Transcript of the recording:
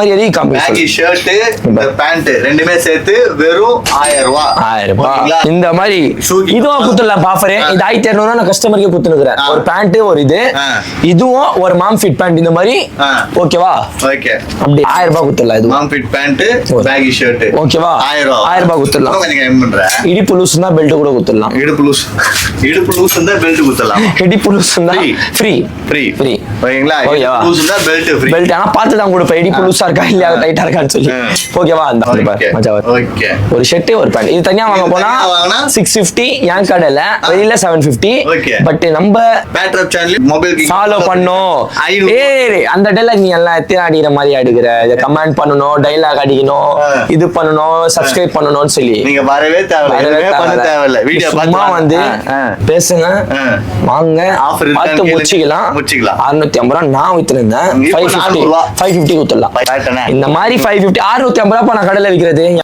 Baggy shirt இந்த pant ரெண்டுமே சேர்த்து வெறும் 1000 ரூபாய். இந்த மாதிரி இதுவும் குத்துடலாம் ஆஃபர். இது 1200 நான் கஸ்டமருக்கு குத்துனுக்குறேன். ஒரு பேண்ட் ஒரு இதுவும் ஒரு மாம் ஃபிட் பேண்ட் இந்த மாதிரி. ஓகேவா? ஓகே. அப்படி 1000 ரூபாய் குத்துடலாம். இது மாம் ஃபிட் பேண்ட் பேகி ஷர்ட் ஓகேவா? 1000 ரூபாய் குத்துடலாம். நீங்க என்ன பண்ற? இடுப்பு லூஸ் தான் பெல்ட் கூட குத்துடலாம். இடுப்பு லூஸ் தான் பெல்ட் குத்துடலாம். இடுப்பு லூஸ் தான் ஃப்ரீ ஓகேங்களா? இடுப்பு லூஸ் தான் பெல்ட் ஃப்ரீ. பெல்ட் ஆனா பார்த்து தான் கொடுப்பேன். இடுப்பு லூஸா இருக்கா இல்லையா டைட்டா இருக்கான்னு சொல்லி. ஓகேவா? அந்த ஓகே. ஒரு ஷர்ட் ஒரு பேண்ட் இது தனியா வாங்க போனா 650 என் கடையில வெளியில 750. பட் நம்ம பேட்ரப் சேனல் மொபைல் ஃபாலோ பண்ணோம். அந்த டைலாக் நீ எல்லாம் எத்தனை அடிக்கிற மாதிரி அடிக்கிற. இதை கமெண்ட் பண்ணணும், டைலாக் அடிக்கணும், இது பண்ணணும், சப்ஸ்கிரைப் பண்ணணும்னு சொல்லி நீங்க வரவே தேவையில்லை. வீடியோ சும்மா வந்து பேசுங்க, வாங்க, பார்த்து முடிச்சுக்கலாம். 650 ரூபா நான் வித்துருந்தேன். 550 குத்துடலாம். இந்த மாதிரி 550 650 ரூபா நான் கடையில விற்கிறது.